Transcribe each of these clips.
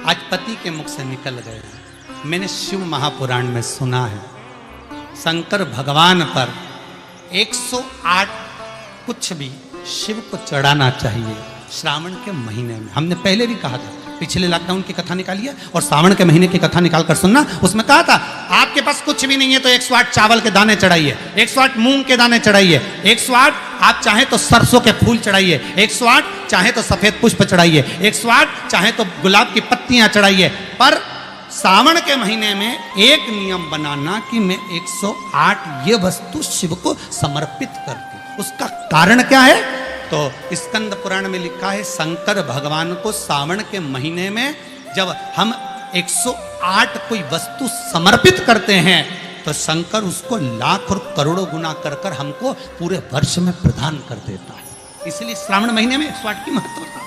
आज पति के मुख से निकल गया। मैंने शिव महापुराण में सुना है शंकर भगवान पर 108 कुछ भी शिव को चढ़ाना चाहिए श्रावण के महीने में। हमने पहले भी कहा था, पिछले लॉकडाउन की कथा निकाली है और श्रावण के महीने की कथा निकाल कर सुनना। उसमें कहा था आपके पास कुछ भी नहीं है तो 108 चावल के दाने चढ़ाइए, 108 मूंग के दाने चढ़ाइए, 108 आप चाहे तो सरसों के फूल चढ़ाइए, 108 चाहे तो सफेद पुष्प चढ़ाइए, 108 चाहे तो गुलाब की पत्तियां चढ़ाइए। पर सावन के महीने में एक नियम बनाना कि मैं 108 ये वस्तु शिव को समर्पित करती हूं। उसका कारण क्या है? तो स्कंद पुराण में लिखा है शंकर भगवान को सावन के महीने में जब हम 108 कोई वस्तु समर्पित करते हैं तो शंकर उसको लाख और करोड़ों गुना कर कर हमको पूरे वर्ष में प्रदान कर देता है। इसलिए श्रावण महीने में 108 की महत्वता।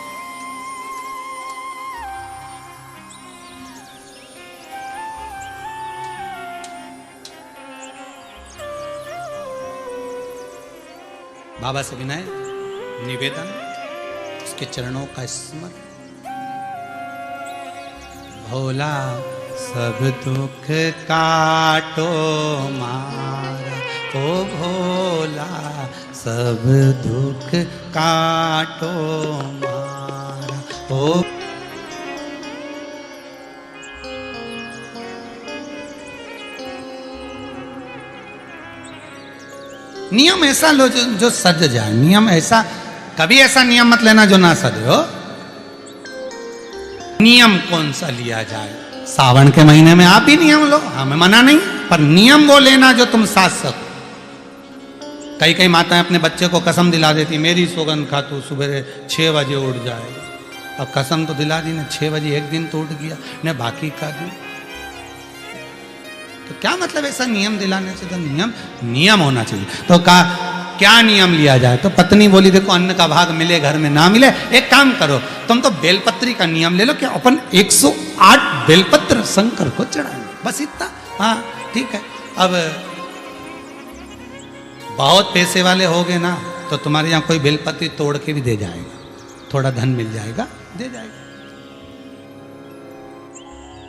बाबा से विनय निवेदन, उसके चरणों का स्मरण। भोला सब दुख काटो मारा, ओ भोला सब दुख काटो मारा, ओ नियम ऐसा लो जो सज जाए। नियम ऐसा, कभी ऐसा नियम मत लेना जो ना सजे हो। नियम कौन सा लिया जाए? सावन के महीने में आप ही नियम लो, हमें मना नहीं, पर नियम वो लेना जो तुम साथ सको। कई कई माताएं अपने बच्चे को कसम दिला देती, मेरी सौगंध खा तू सुबह 6 बजे उठ जाएगा। अब कसम तो दिला दी ना, 6 बजे एक दिन तो उठ गया न, बाकी का दिन तो क्या मतलब ऐसा नियम दिलाने से? तो नियम होना चाहिए। तो क्या नियम लिया जाए? तो पत्नी बोली देखो अन्न का भाग मिले घर में ना मिले, एक काम करो तुम तो बेलपत्री का नियम ले लो कि अपन 108 बेलपत्र शंकर को चढ़ाएंगे, बस इतना। हाँ ठीक है। अब बहुत पैसे वाले हो गए ना तो तुम्हारे यहाँ कोई बेलपत्री तोड़ के भी दे जाएगा, थोड़ा धन मिल जाएगा, दे जाएगा।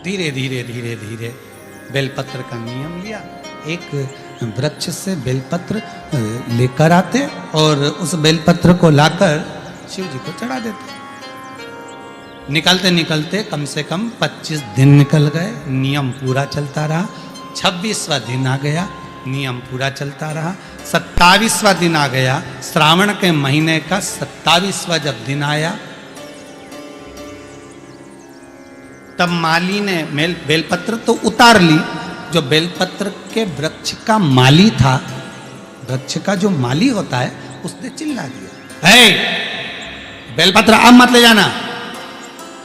धीरे धीरे धीरे धीरे बेलपत्र का नियम लिया। एक वृक्ष से बेलपत्र लेकर आते और उस बेलपत्र को लाकर शिव जी को चढ़ा देते। निकलते निकलते कम से कम 25 दिन निकल गए, नियम पूरा चलता रहा। 26वां दिन आ गया, नियम पूरा चलता रहा। 27वां दिन आ गया, श्रावण के महीने का 27वां जब दिन आया तब माली ने बेलपत्र तो उतार ली। जो बेलपत्र के वृक्ष का माली था, वृक्ष का जो माली होता है, उसने चिल्ला दिया, हे बेलपत्र अब मत ले जाना,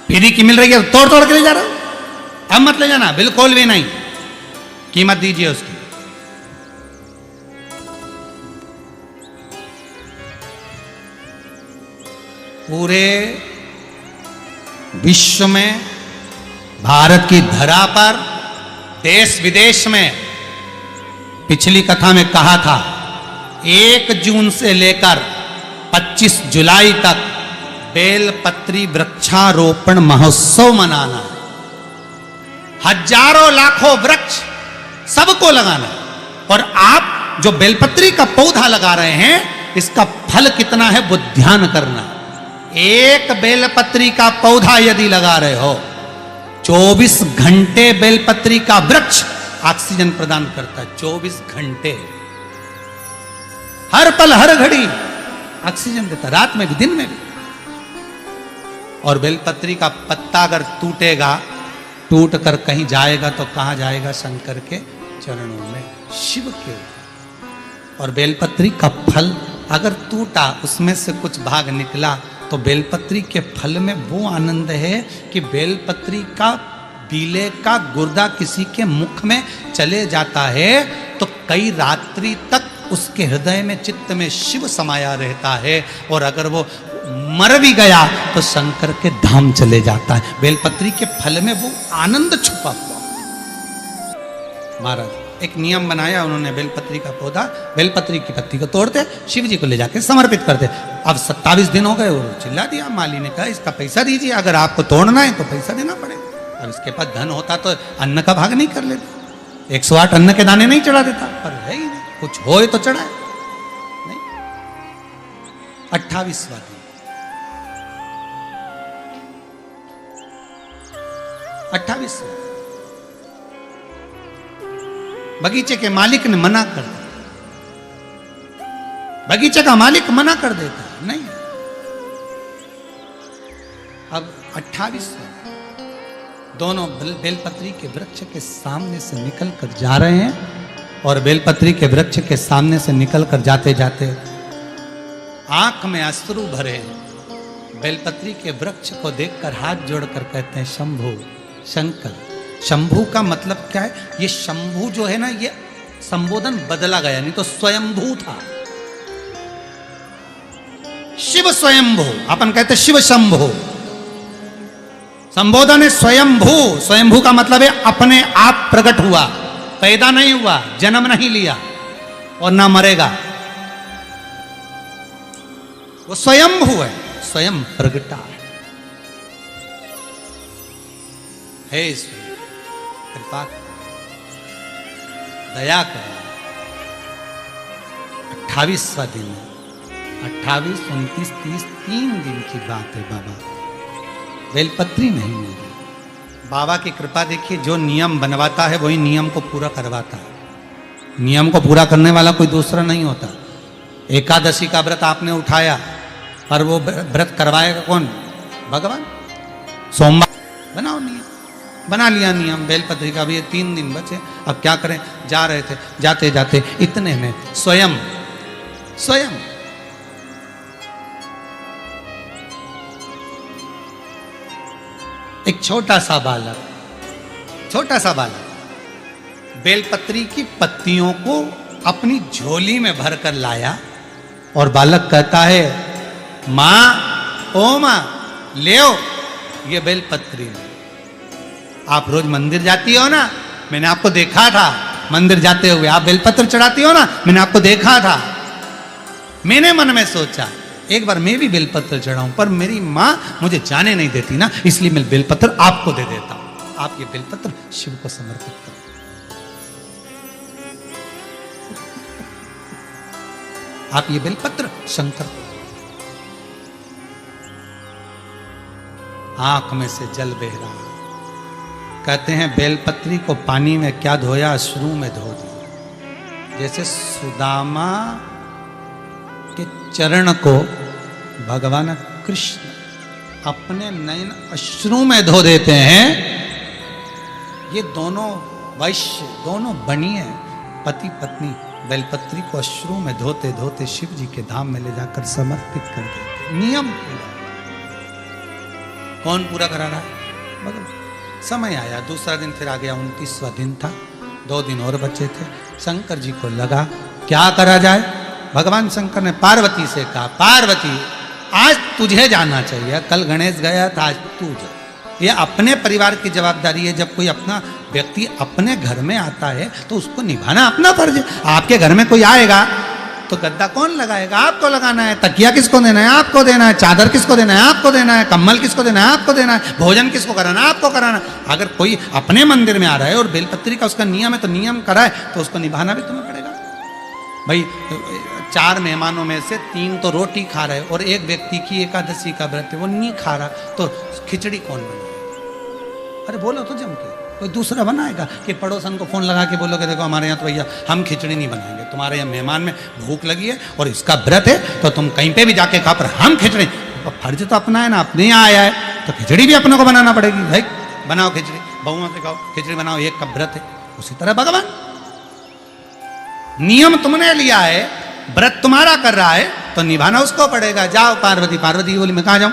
फ्री की मिल रही है तोड़ तोड़ के ले जा रहा हूं, अब मत ले जाना, बिल्कुल भी नहीं, कीमत दीजिए उसकी। पूरे विश्व में, भारत की धरा पर, देश विदेश में, पिछली कथा में कहा था 1 जून से लेकर 25 जुलाई तक बेलपत्री वृक्षारोपण महोत्सव मनाना। हजारों लाखों वृक्ष सबको लगाना। और आप जो बेलपत्री का पौधा लगा रहे हैं, इसका फल कितना है वो ध्यान करना। एक बेलपत्री का पौधा यदि लगा रहे हो, 24 घंटे बेलपत्री का वृक्ष ऑक्सीजन प्रदान करता है। 24 घंटे, हर पल हर घड़ी ऑक्सीजन देता, रात में भी दिन में भी। और बेलपत्री का पत्ता अगर टूटेगा, टूट कर कहीं जाएगा तो कहां जाएगा? शंकर के चरणों में, शिव के। और बेलपत्री का फल अगर टूटा, उसमें से कुछ भाग निकला, तो बेलपत्री के फल में वो आनंद है कि बेलपत्री का बीले का गुर्दा किसी के मुख में चले जाता है तो कई रात्रि तक उसके हृदय में, चित्त में शिव समाया रहता है। और अगर वो मर भी गया तो शंकर के धाम चले जाता है। बेलपत्री के फल में वो आनंद छुपा हुआ। महाराज एक नियम बनाया उन्होंने, बेलपत्री का पौधा, बेलपत्री की पत्ती को तोड़ते, शिव जी को ले जाके समर्पित करते। अब 27 दिन हो गए, वो चिल्ला दिया, माली ने कहा इसका पैसा दीजिए, अगर आपको तोड़ना है तो पैसा देना पड़ेगा। अब इसके पास धन होता तो अन्न का भाग नहीं कर लेता, 108 अन्न के दाने नहीं चढ़ा देता, पर है ही नहीं, कुछ होए तो चढ़ाए नहीं। 28वां दिन, 28वां बगीचे के मालिक ने मना कर दिया, बगीचे का मालिक मना कर देता नहीं। अब 28वां, दोनों बेलपत्री के वृक्ष के सामने से निकल कर जा रहे हैं, और बेलपत्री के वृक्ष के सामने से निकल कर जाते जाते आंख में अश्रु भरे बेलपत्री के वृक्ष को देखकर हाथ जोड़कर कहते हैं शंभु, शंकर। शंभु का मतलब क्या है? ये शंभु जो है ना, ये संबोधन बदला गया, नहीं तो स्वयंभू था। शिव स्वयंभू, अपन कहते शिव शंभु, संबोधन है स्वयंभू। स्वयंभू का मतलब है अपने आप प्रकट हुआ, पैदा नहीं हुआ, जन्म नहीं लिया और ना मरेगा, वो स्वयंभू है, स्वयं प्रगटा है। हे ईश्वर कृपा दया कर। 28वां दिन, 28, 29, 30, 3 दिन की बात है बाबा। बेलपत्री नहीं मिली। बाबा की कृपा देखिए, जो नियम बनवाता है वही नियम को पूरा करवाता है। नियम को पूरा करने वाला कोई दूसरा नहीं होता। एकादशी का व्रत आपने उठाया, पर वो व्रत करवाएगा कौन? भगवान। सोमवार बनाओ नियम, बना लिया नियम बेलपत्री का भी। 3 दिन बचे, अब क्या करें? जा रहे थे, जाते जाते इतने में स्वयं एक छोटा सा बालक बेलपत्री की पत्तियों को अपनी झोली में भरकर लाया, और बालक कहता है माँ, ओ माँ ले आओ ये बेलपत्री। आप रोज मंदिर जाती हो ना, मैंने आपको देखा था मंदिर जाते हुए, आप बेलपत्र चढ़ाती हो ना, मैंने आपको देखा था। मैंने मन में सोचा एक बार मैं भी बेलपत्र चढ़ाऊं, पर मेरी माँ मुझे जाने नहीं देती ना, इसलिए मैं बेलपत्र आपको दे देता हूं। आप ये बेलपत्र शिव को समर्पित करो। आप ये बेलपत्र शंकर को। आंख में से जल बह रहा। कहते हैं बेलपत्री को पानी में क्या धोया? अश्रु में धो दिया। जैसे सुदामा के चरण को भगवान कृष्ण अपने नयन अश्रु में धो देते हैं। ये दोनों वैश्य, दोनों बनिए पति पत्नी बेलपत्री को अश्रु में धोते धोते शिव जी के धाम में ले जाकर समर्पित कर देते। नियम पूरा। कौन पूरा करा रहा है? भगवान। समय आया, दूसरा दिन फिर आ गया, 29वां दिन था, 2 दिन और बचे थे। शंकर जी को लगा क्या करा जाए। भगवान शंकर ने पार्वती से कहा, पार्वती आज तुझे जाना चाहिए, कल गणेश गया था, आज तू जा। ये अपने परिवार की जवाबदारी है। जब कोई अपना व्यक्ति अपने घर में आता है तो उसको निभाना अपना फर्ज है। आपके घर में कोई आएगा तो गद्दा कौन लगाएगा? आपको लगाना है। तकिया किसको देना है? आपको देना है। चादर किसको देना है? आपको देना है। कम्बल किसको देना है? आपको देना है। भोजन किसको कराना है? आपको कराना है। अगर कोई अपने मंदिर में आ रहा है और बेलपत्री का उसका नियम है तो नियम कराए तो उसको निभाना भी तुम्हें पड़ेगा। भाई 4 मेहमानों में से 3 तो रोटी खा रहे और एक व्यक्ति की एकादशी का व्रत है वो नहीं खा रहा, तो खिचड़ी कौन बनाएगा? अरे बोलो तो जम के, कोई दूसरा बनाएगा कि पड़ोसन को फोन लगा के बोलोगे देखो हमारे यहाँ तो भैया हम खिचड़ी नहीं बनाएंगे, तुम्हारे यहाँ मेहमान में भूख लगी है और इसका व्रत है तो तुम कहीं पे भी जाके खा, पर हम खिचड़ी। फर्ज तो अपना है ना, अपने यहाँ आया है तो खिचड़ी भी अपने को बनाना पड़ेगी। भाई बनाओ खिचड़ी, बहुओं से कहो खिचड़ी बनाओ, एक का व्रत है। उसी तरह भगवान नियम तुमने लिया है, व्रत तुम्हारा कर रहा है तो निभाना उसको पड़ेगा। जाओ पार्वती। पार्वती बोली मैं कहाँ जाऊं?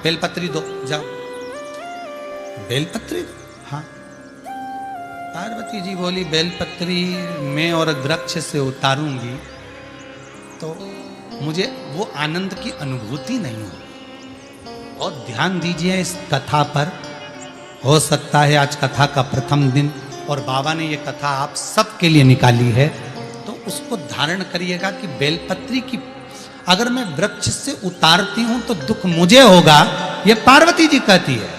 बेलपत्री दो, जाओ बेलपत्री दो। हाँ पार्वती जी बोली बेलपत्री मैं और वृक्ष से उतारूंगी तो मुझे वो आनंद की अनुभूति नहीं होगी। और ध्यान दीजिए इस कथा पर, हो सकता है आज कथा का प्रथम दिन और बाबा ने ये कथा आप सबके लिए निकाली है, तो उसको धारण करिएगा कि बेलपत्री की अगर मैं वृक्ष से उतारती हूं तो दुख मुझे होगा, ये पार्वती जी कहती है।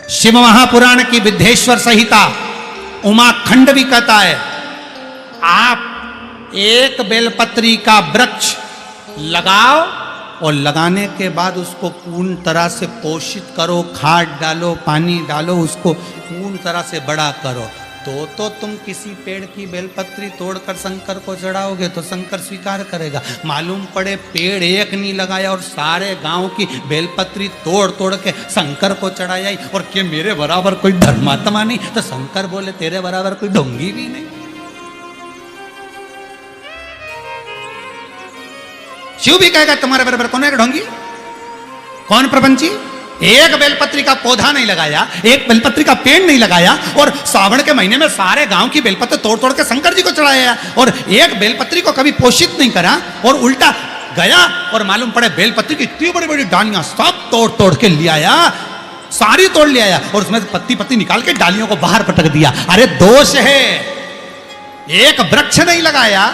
शिव महापुराण की विद्धेश्वर संहिता उमा खंड भी कहता है, आप एक बेलपत्री का वृक्ष लगाओ और लगाने के बाद उसको पूर्ण तरह से पोषित करो, खाद डालो, पानी डालो, उसको पूर्ण तरह से बड़ा करो, तो तुम किसी पेड़ की बेलपत्री तोड़कर शंकर को चढ़ाओगे तो शंकर स्वीकार करेगा। मालूम पड़े पेड़ एक नहीं लगाया और सारे गांव की बेलपत्री तोड़ तोड़ के शंकर को चढ़ाया, और कि मेरे बराबर कोई धर्मात्मा नहीं, तो शंकर बोले तेरे बराबर कोई ढोंगी भी नहीं। शिव भी कहेगा तुम्हारे बराबर कौन है ढोंगी, कौन प्रपंची। एक बेलपत्री का पौधा नहीं लगाया, एक बेलपत्री का पेड़ नहीं लगाया, और सावन के महीने में सारे गांव की बेलपत्र तोड़ तोड़ के शंकर जी को चढ़ाया, और एक बेलपत्री को कभी पोषित नहीं करा, और उल्टा गया और मालूम पड़े बेलपत्री की इतनी बड़ी बड़ी डालियां सब तोड़ तोड़ के ले आया, सारी तोड़ ले आया, और उसमें पत्ती पत्ती निकाल के डालियों को बाहर पटक दिया। अरे दोष है, एक वृक्ष नहीं लगाया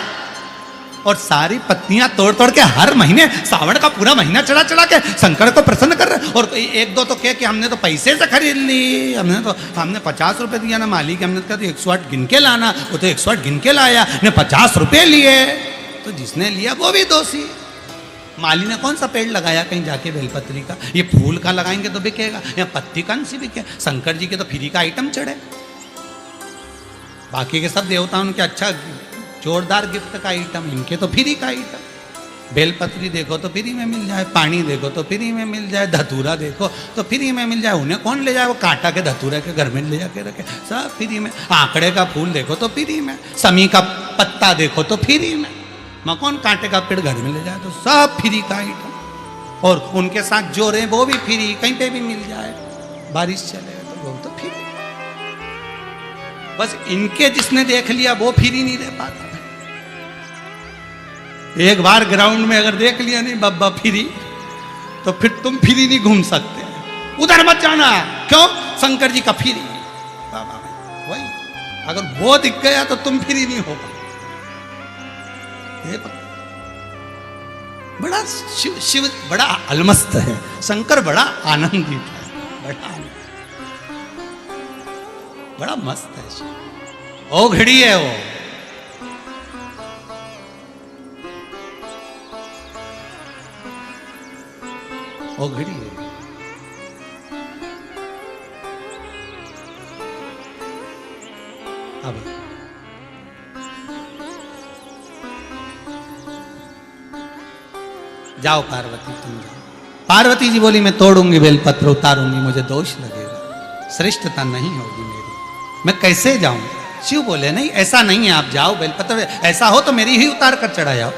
और सारी पत्तियां तोड़ तोड़ के हर महीने सावन का पूरा महीना चढ़ा चढ़ा के शंकर को प्रसन्न कर रहे। और एक दो तो कहे कि हमने तो पैसे से खरीद ली, हमने 50 रुपए दिया ना मालिक, हमने कहा तो 108 गिन के लाना, वो तो 108 गिन के लाया, ने 50 रुपए लिए, तो जिसने लिया वो भी दोषी। माली ने कौन सा पेड़ लगाया कहीं जाके बेलपत्री का, ये फूल का लगाएंगे तो बिकेगा, या पत्ती कौन सी बिके, शंकर जी के तो फ्री का आइटम चढ़े, बाकी के सब देवता उनके अच्छा जोरदार गिफ्ट का आइटम, इनके तो फ्री का आइटम। बेलपत्री देखो तो फ्री में मिल जाए, पानी देखो तो फ्री में मिल जाए, धतूरा देखो तो फ्री में मिल जाए, उन्हें कौन ले जाए, वो कांटा के धतूरा के घर में ले जाके रखे, सब फ्री में। आंकड़े का फूल देखो तो फ्री में, समी का पत्ता देखो तो फ्री में, मैं कौन कांटे का पेड़ घर में ले जाए, तो सब फ्री का आइटम। और उनके साथ जो रहे वो भी फ्री, कहीं पे भी मिल जाए, बारिश चले तो वो तो फ्री। बस इनके जिसने देख लिया वो फ्री नहीं रह पाता। एक बार ग्राउंड में अगर देख लिया नहीं बब्बा फ्री, तो फिर तुम फ्री नहीं घूम सकते, उधर मत जाना, क्यों, शंकर जी का फ्री। वही अगर वो दिख गया तो तुम फ्री नहीं होगा। बड़ा शिव बड़ा अलमस्त है, शंकर बड़ा आनंदित है, बड़ा मस्त है शिव, ओ घड़ी है वो। वो घड़ी है। अब जाओ पार्वती, तुम जाओ। पार्वती जी बोली मैं तोड़ूंगी बेलपत्र, उतारूंगी, मुझे दोष लगेगा, श्रेष्ठता नहीं होगी मेरी, मैं कैसे जाऊं। शिव बोले नहीं ऐसा नहीं है, आप जाओ, बेलपत्र ऐसा हो तो मेरी ही उतार कर चढ़ा जाओ,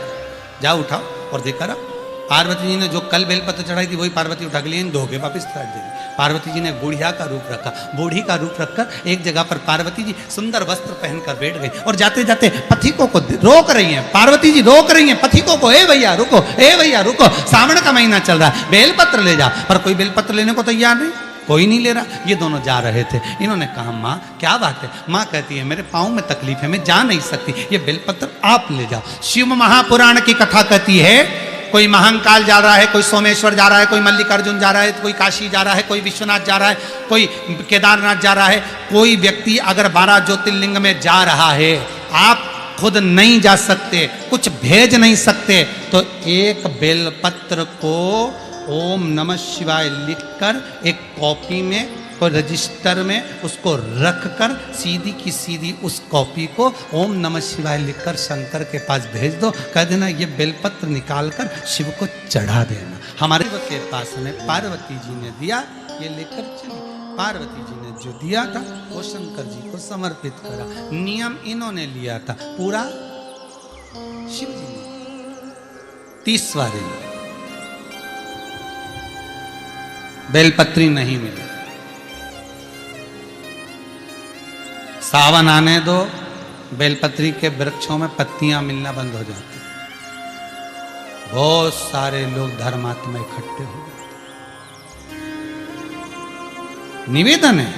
जाओ उठाओ और देखकर आओ। पार्वती जी ने जो कल बेलपत्र चढ़ाई थी वही पार्वती उठा के लिए धो के वापिस रख देगी। पार्वती जी ने बुढ़िया का रूप रखा, बूढ़ी का रूप रखकर एक जगह पर पार्वती जी सुंदर वस्त्र पहनकर बैठ गई, और जाते जाते पथिकों को रोक रही हैं। पार्वती जी रोक रही हैं पथिकों को, ए भैया रुको, ए भैया रुको, सावन का महीना चल रहा है, बेलपत्र ले जा। पर कोई बेलपत्र लेने को तैयार नहीं, कोई नहीं ले रहा। ये दोनों जा रहे थे, इन्होंने कहा माँ क्या बात है। माँ कहती है मेरे पाँव में तकलीफ है, मैं जा नहीं सकती, ये बेलपत्र आप ले जाओ। शिव महापुराण की कथा कहती है कोई महाकाल जा रहा है, कोई सोमेश्वर जा रहा है, कोई मल्लिकार्जुन जा रहा है, कोई काशी जा रहा है, कोई विश्वनाथ जा रहा है, कोई केदारनाथ जा रहा है। कोई व्यक्ति अगर 12 ज्योतिर्लिंग में जा रहा है, आप खुद नहीं जा सकते, कुछ भेज नहीं सकते, तो एक बेलपत्र को ओम नमः शिवाय लिखकर एक कॉपी में और रजिस्टर में उसको रखकर सीधी की सीधी उस कॉपी को ओम नमः शिवाय लिखकर शंकर के पास भेज दो। कह देना ये बेलपत्र निकालकर शिव को चढ़ा देना। हमारे के पास में पार्वती जी ने दिया, ये लेकर चली। पार्वती जी ने जो दिया था वो शंकर जी को समर्पित करा। नियम इन्होंने लिया था, पूरा शिव जी ने। 30वां दिन बेलपत्री नहीं मिली। सावन आने दो, बेलपत्री के वृक्षों में पत्तियां मिलना बंद हो जाती, बहुत सारे लोग धर्मात्मा इकट्ठे हो जाते। निवेदन है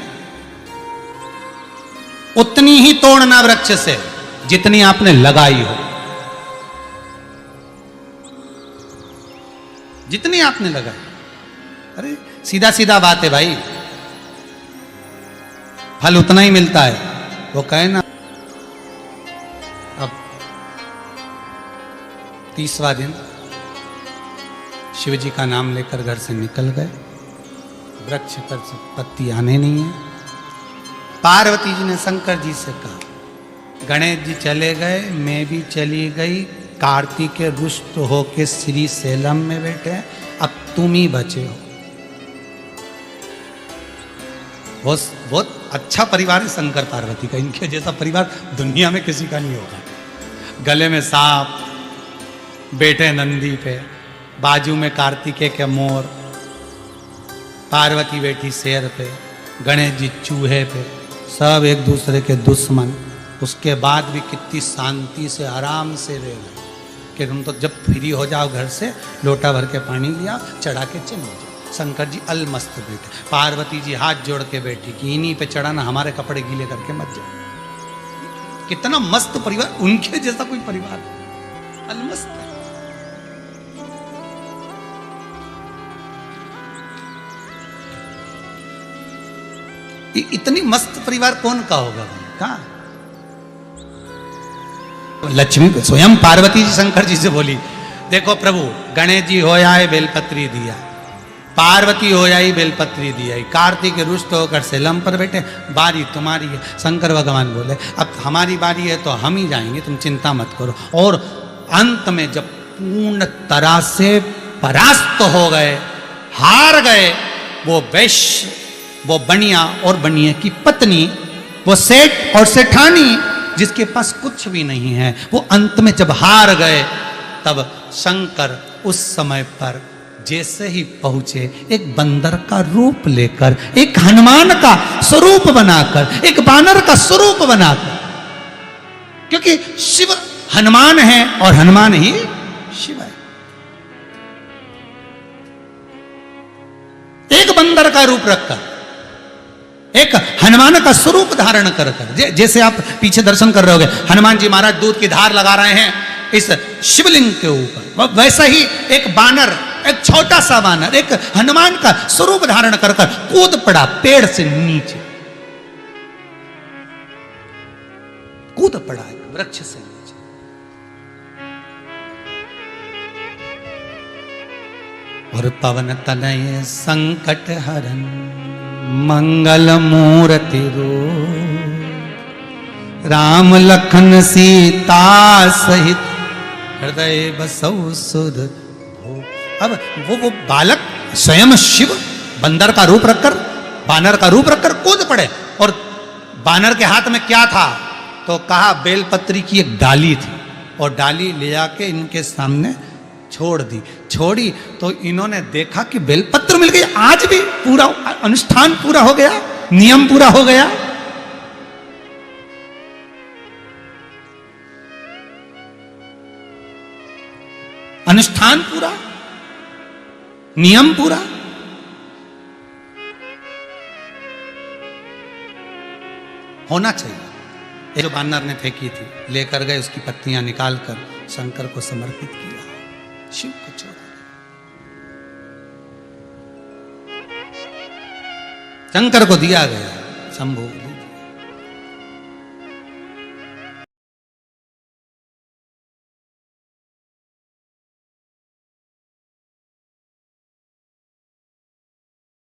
उतनी ही तोड़ना वृक्ष से जितनी आपने लगाई हो, जितनी आपने लगाई। अरे सीधा सीधा बात है भाई, फल उतना ही मिलता है। वो कहे ना, अब 30वां दिन शिव जी का नाम लेकर घर से निकल गए, वृक्ष पर से पत्ती आने नहीं है। पार्वती जी ने शंकर जी से कहा, गणेश जी चले गए, मैं भी चली गई, कार्तिकेय रुष्ट होके श्री सेलम में बैठे हैं, अब तुम ही बचे हो। बहुत अच्छा परिवार है शंकर पार्वती का, इनके जैसा परिवार दुनिया में किसी का नहीं होगा। गले में सांप, बैठे नंदी पे, बाजू में कार्तिकेय के मोर, पार्वती बैठी शेर पे, गणेश जी चूहे पे, सब एक दूसरे के दुश्मन। उसके बाद भी कितनी शांति से आराम से रह गए कि तुम तो जब फ्री हो जाओ घर से, लोटा भर के पानी लिया, चढ़ा के चले जाओ। शंकर जी अलमस्त बैठे, पार्वती जी हाथ जोड़ के बैठी कि इन्हीं पे चढ़ाना, हमारे कपड़े गीले करके मत जाओ। कितना मस्त परिवार, उनके जैसा कोई परिवार अलमस्त है। इतनी मस्त परिवार कौन का होगा? कहा लक्ष्मी स्वयं पार्वती जी शंकर जी से बोली, देखो प्रभु, गणेश जी हो आए बेलपत्री दिया, पार्वती हो आई बेलपत्री दिया, कार्तिक रुष्ट होकर सेलम पर बैठे, बारी तुम्हारी है। शंकर भगवान बोले, अब हमारी बारी है तो हम ही जाएंगे, तुम चिंता मत करो। और अंत में जब पूर्ण तरह से परास्त हो गए, हार गए, वो वैश्य, वो बनिया और बनिए की पत्नी, वो सेठ और सेठानी जिसके पास कुछ भी नहीं है, वो अंत में जब हार गए, तब शंकर उस समय पर जैसे ही पहुंचे, एक बंदर का रूप लेकर, एक हनुमान का स्वरूप बनाकर, एक बानर का स्वरूप बनाकर, क्योंकि शिव हनुमान है और हनुमान ही शिव है। एक बंदर का रूप रखकर, एक हनुमान का स्वरूप धारण कर कर, जैसे आप पीछे दर्शन कर रहे होगे, हनुमान जी महाराज दूध की धार लगा रहे हैं इस शिवलिंग के ऊपर, वैसा ही एक बानर, एक छोटा सा बानर, एक हनुमान का स्वरूप धारण कर कर कूद पड़ा पेड़ से नीचे, कूद पड़ा एक वृक्ष से नीचे। और पवन तनय संकट हरन मंगल मूर्ति रूप, राम लखन सीता सहित हृदय बसौ सुध भूप। अब वो बालक स्वयं शिव बंदर का रूप रखकर, बानर का रूप रखकर कूद पड़े। और बानर के हाथ में क्या था? तो कहा बेलपत्री की एक डाली थी, और डाली ले जाके इनके सामने छोड़ दी। छोड़ी तो इन्होंने देखा कि बेलपत्र मिल गई। आज भी पूरा अनुष्ठान पूरा हो गया, नियम पूरा हो गया। अनुष्ठान पूरा, नियम पूरा। होना चाहिए। ये जो बानर ने फेंकी थी, लेकर गए, उसकी पत्तियां निकालकर शंकर को समर्पित किया, शिव को छोड़ा। शंकर को दिया गया, शंभु